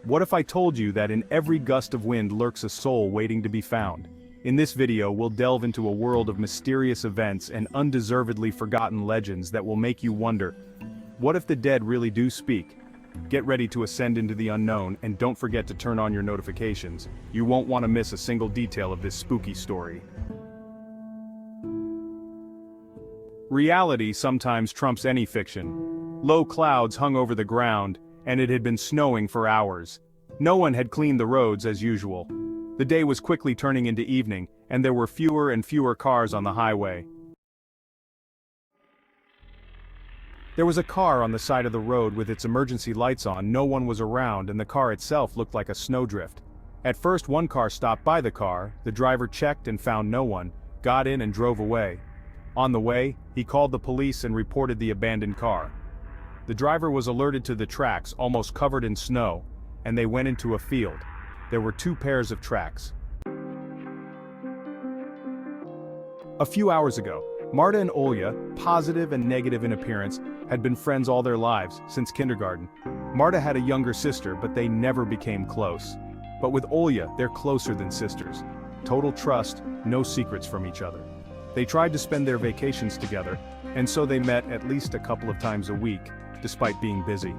What if I told you that in every gust of wind lurks a soul waiting to be found? In this video we'll delve into a world of mysterious events and undeservedly forgotten legends that will make you wonder, what if the dead really do speak? Get ready to ascend into the unknown and don't forget to turn on your notifications. You won't want to miss a single detail of this spooky story. Reality sometimes trumps any fiction. Low clouds hung over the ground, and it had been snowing for hours. No one had cleaned the roads as usual. The day was quickly turning into evening, and there were fewer and fewer cars on the highway. There was a car on the side of the road with its emergency lights on. No one was around, and the car itself looked like a snowdrift. At first one car stopped by the car, the driver checked and found no one, got in and drove away. On the way, he called the police and reported the abandoned car. The driver was alerted to the tracks almost covered in snow, and they went into a field. There were 2 pairs of tracks. A few hours ago, Marta and Olya, positive and negative in appearance, had been friends all their lives, since kindergarten. Marta had a younger sister, but they never became close. But with Olya, they're closer than sisters. Total trust, no secrets from each other. They tried to spend their vacations together, and so they met at least a couple of times a week, despite being busy.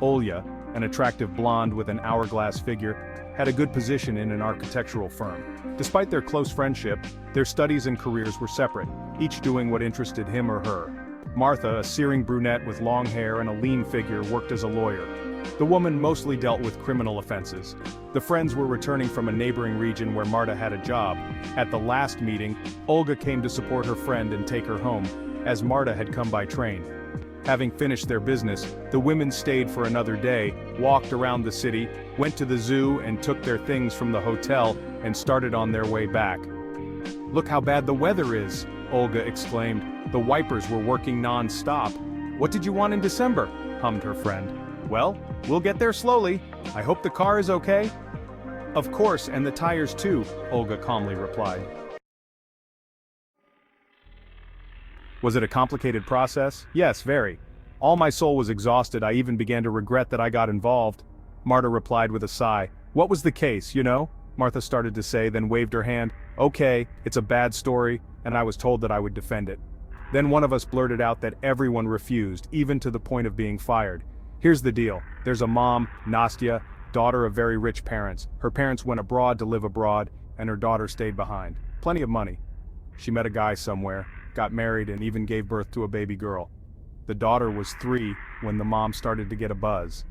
Olya, an attractive blonde with an hourglass figure, had a good position in an architectural firm. Despite their close friendship, their studies and careers were separate, each doing what interested him or her. Martha, a searing brunette with long hair and a lean figure, worked as a lawyer. The woman mostly dealt with criminal offenses. The friends were returning from a neighboring region where Marta had a job. At the last meeting, Olga came to support her friend and take her home, as Marta had come by train. Having finished their business, the women stayed for another day, walked around the city, went to the zoo and took their things from the hotel and started on their way back. "Look how bad the weather is," Olga exclaimed. "The wipers were working non-stop." "What did you want in December?" hummed her friend. "Well, we'll get there slowly. I hope the car is okay." "Of course, and the tires too," Olga calmly replied. Was it a complicated process? Yes, very. All my soul was exhausted. I even began to regret that I got involved. Marta replied with a sigh. "What was the case, you know?" Martha started to say, then waved her hand. "Okay, it's a bad story, and I was told that I would defend it." Then one of us blurted out that everyone refused, even to the point of being fired. "Here's the deal. There's a mom, Nastya, daughter of very rich parents. Her parents went abroad to live abroad, and her daughter stayed behind. Plenty of money. She met a guy somewhere, got married and even gave birth to a baby girl. The daughter was 3 when the mom started to get a buzz.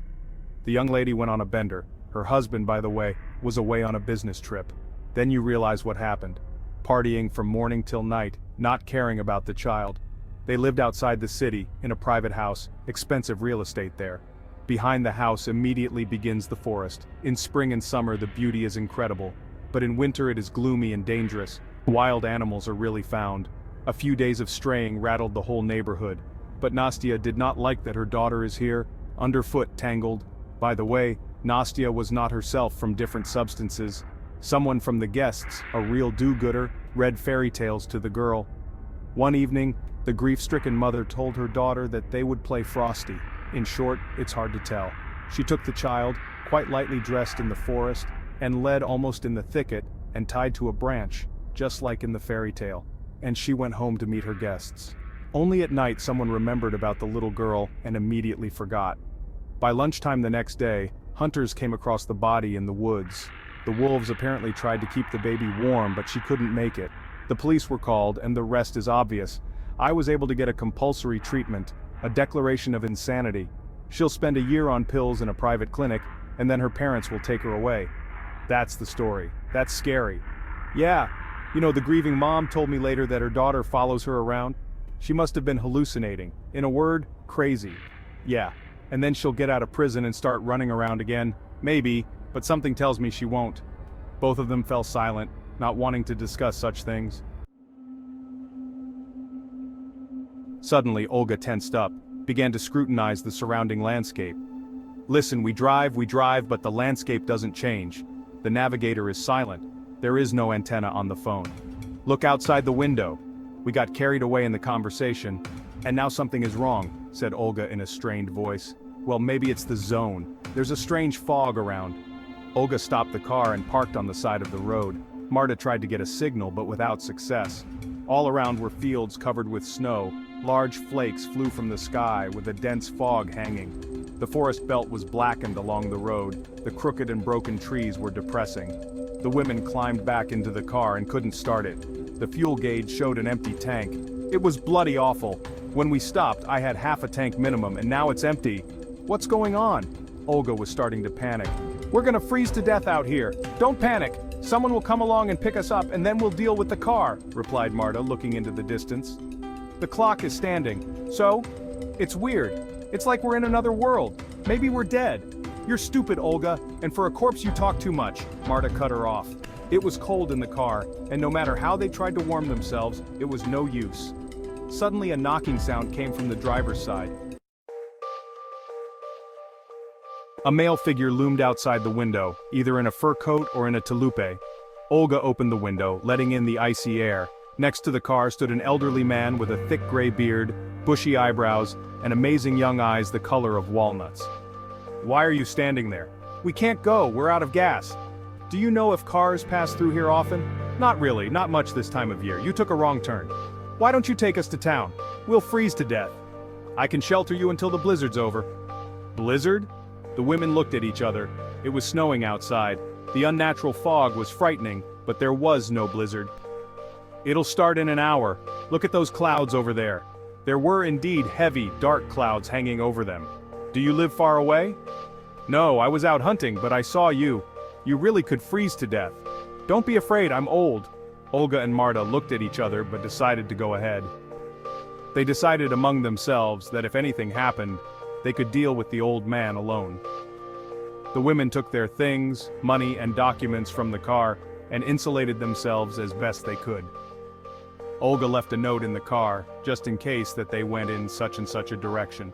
The young lady went on a bender. Her husband, by the way, was away on a business trip. Then you realize what happened. Partying from morning till night, not caring about the child. They lived outside the city, in a private house, expensive real estate there. Behind the house immediately begins the forest. In spring and summer the beauty is incredible, but in winter it is gloomy and dangerous. Wild animals are really found. A few days of straying rattled the whole neighborhood, but Nastya did not like that her daughter is here, underfoot tangled. By the way, Nastya was not herself from different substances. Someone from the guests, a real do-gooder, read fairy tales to the girl. One evening, the grief-stricken mother told her daughter that they would play Frosty. In short, it's hard to tell. She took the child, quite lightly dressed in the forest, and led almost in the thicket, and tied to a branch, just like in the fairy tale. And she went home to meet her guests. Only at night someone remembered about the little girl and immediately forgot. By lunchtime the next day, hunters came across the body in the woods. The wolves apparently tried to keep the baby warm, but she couldn't make it. The police were called, and the rest is obvious. I was able to get a compulsory treatment, a declaration of insanity. She'll spend a year on pills in a private clinic, and then her parents will take her away. That's the story. That's scary. Yeah. You know, the grieving mom told me later that her daughter follows her around. She must have been hallucinating. In a word, crazy. Yeah. And then she'll get out of prison and start running around again. Maybe, but something tells me she won't. Both of them fell silent, not wanting to discuss such things. Suddenly, Olga tensed up, began to scrutinize the surrounding landscape. "Listen, we drive, but the landscape doesn't change. The navigator is silent. There is no antenna on the phone. Look outside the window." We got carried away in the conversation, and now something is wrong, said Olga in a strained voice. Well, maybe it's the zone. There's a strange fog around. Olga stopped the car and parked on the side of the road. Marta tried to get a signal but without success. All around were fields covered with snow. Large flakes flew from the sky with a dense fog hanging. The forest belt was blackened along the road. The crooked and broken trees were depressing. The women climbed back into the car and couldn't start it. The fuel gauge showed an empty tank. It was bloody awful. When we stopped, I had half a tank minimum and now it's empty. What's going on? Olga was starting to panic. We're gonna freeze to death out here. Don't panic. Someone will come along and pick us up and then we'll deal with the car, replied Marta, looking into the distance. The clock is standing. So? It's weird. It's like we're in another world. Maybe we're dead. You're stupid, Olga, and for a corpse you talk too much. Marta cut her off. It was cold in the car, and no matter how they tried to warm themselves, it was no use. Suddenly a knocking sound came from the driver's side. A male figure loomed outside the window, either in a fur coat or in a tulupe. Olga opened the window, letting in the icy air. Next to the car stood an elderly man with a thick gray beard, bushy eyebrows, and amazing young eyes the color of walnuts. Why are you standing there? We can't go, we're out of gas. Do you know if cars pass through here often? Not really, not much this time of year. You took a wrong turn. Why don't you take us to town? We'll freeze to death. I can shelter you until the blizzard's over. Blizzard? The women looked at each other. It was snowing outside. The unnatural fog was frightening, but there was no blizzard. It'll start in an hour. Look at those clouds over there. There were indeed heavy, dark clouds hanging over them. Do you live far away? No, I was out hunting, but I saw you. You really could freeze to death. Don't be afraid, I'm old. Olga and Marta looked at each other but decided to go ahead. They decided among themselves that if anything happened, they could deal with the old man alone. The women took their things, money and documents from the car and insulated themselves as best they could. Olga left a note in the car, just in case that they went in such and such a direction.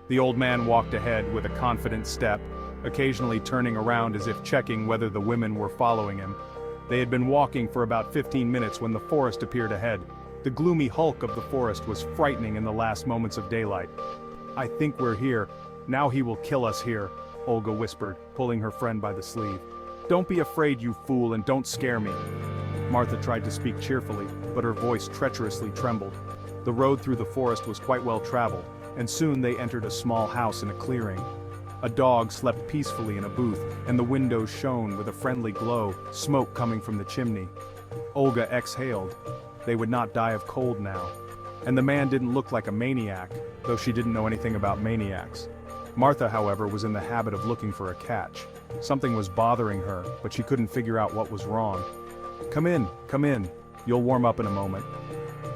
The old man walked ahead with a confident step, occasionally turning around as if checking whether the women were following him. They had been walking for about 15 minutes when the forest appeared ahead. The gloomy hulk of the forest was frightening in the last moments of daylight. I think we're here. Now he will kill us here, Olga whispered, pulling her friend by the sleeve. Don't be afraid, you fool, and don't scare me. Martha tried to speak cheerfully, but her voice treacherously trembled. The road through the forest was quite well traveled, and soon they entered a small house in a clearing. A dog slept peacefully in a booth, and the windows shone with a friendly glow, smoke coming from the chimney. Olga exhaled. They would not die of cold now. And the man didn't look like a maniac, though she didn't know anything about maniacs. Martha, however, was in the habit of looking for a catch. Something was bothering her, but she couldn't figure out what was wrong. Come in. You'll warm up in a moment.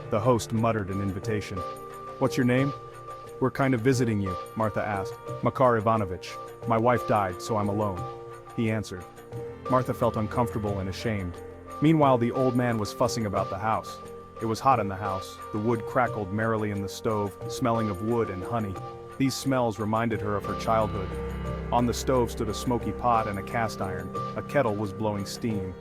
The host muttered an invitation. What's your name? We're kind of visiting you, Martha asked. Makar Ivanovich. My wife died, so I'm alone. He answered. Martha felt uncomfortable and ashamed. Meanwhile, the old man was fussing about the house. It was hot in the house. The wood crackled merrily in the stove, smelling of wood and honey. These smells reminded her of her childhood. On the stove stood a smoky pot and a cast iron. A kettle was blowing steam.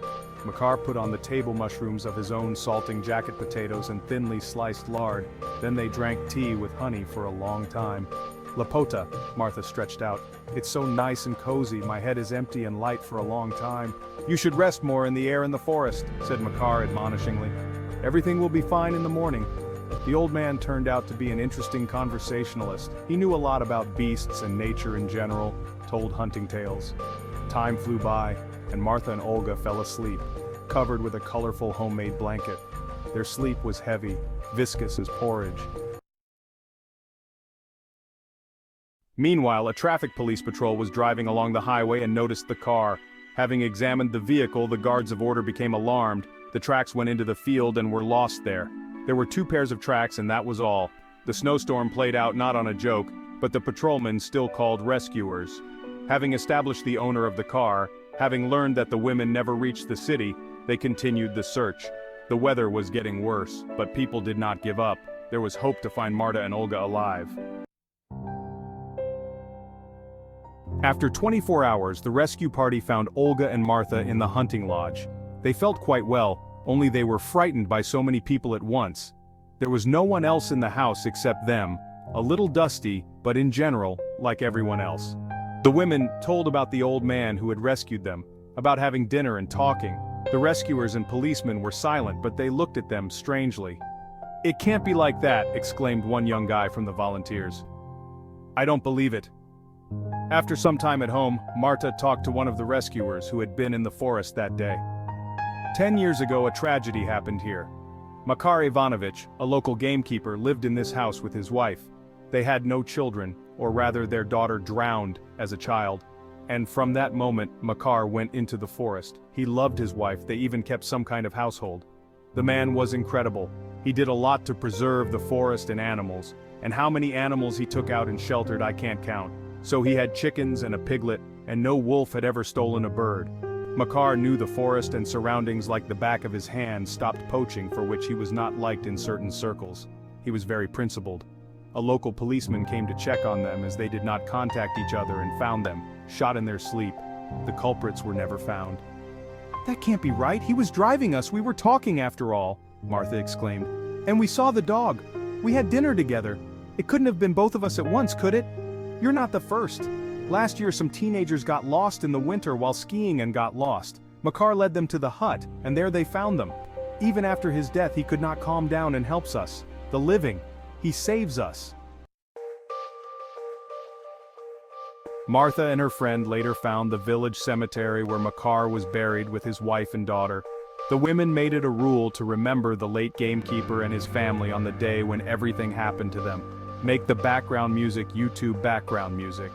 Makar put on the table mushrooms of his own salting jacket potatoes and thinly sliced lard. Then they drank tea with honey for a long time. Lapota, Martha stretched out. It's so nice and cozy, my head is empty and light for a long time. You should rest more in the air in the forest, said Makar admonishingly. Everything will be fine in the morning. The old man turned out to be an interesting conversationalist. He knew a lot about beasts and nature in general, told hunting tales. Time flew by, and Martha and Olga fell asleep, covered with a colorful homemade blanket. Their sleep was heavy, viscous as porridge. Meanwhile, a traffic police patrol was driving along the highway and noticed the car. Having examined the vehicle, the guards of order became alarmed. The tracks went into the field and were lost there. There were 2 pairs of tracks and that was all. The snowstorm played out not on a joke, but the patrolmen still called rescuers. Having established the owner of the car, having learned that the women never reached the city, they continued the search. The weather was getting worse, but people did not give up. There was hope to find Marta and Olga alive. After 24 hours, the rescue party found Olga and Martha in the hunting lodge. They felt quite well, only they were frightened by so many people at once. There was no one else in the house except them, a little dusty, but in general, like everyone else. The women told about the old man who had rescued them, about having dinner and talking. The rescuers and policemen were silent, but they looked at them strangely. "It can't be like that," exclaimed one young guy from the volunteers. "I don't believe it." After some time at home, Marta talked to one of the rescuers who had been in the forest that day. 10 years ago, a tragedy happened here. Makar Ivanovich, a local gamekeeper, lived in this house with his wife. They had no children, or rather their daughter drowned as a child. And from that moment, Makar went into the forest. He loved his wife, they even kept some kind of household. The man was incredible. He did a lot to preserve the forest and animals, and how many animals he took out and sheltered I can't count. So he had chickens and a piglet, and no wolf had ever stolen a bird. Makar knew the forest and surroundings like the back of his hand, stopped poaching, for which he was not liked in certain circles. He was very principled. A local policeman came to check on them as they did not contact each other and found them, shot in their sleep. The culprits were never found. "That can't be right, he was driving us, we were talking after all," Martha exclaimed. "And we saw the dog. We had dinner together. It couldn't have been both of us at once, could it? You're not the first. Last year some teenagers got lost in the winter while skiing and got lost. Makar led them to the hut, and there they found them. Even after his death he could not calm down and helps us. The living. He saves us." Martha and her friend later found the village cemetery where Makar was buried with his wife and daughter. The women made it a rule to remember the late gamekeeper and his family on the day when everything happened to them. Make the background music YouTube background music.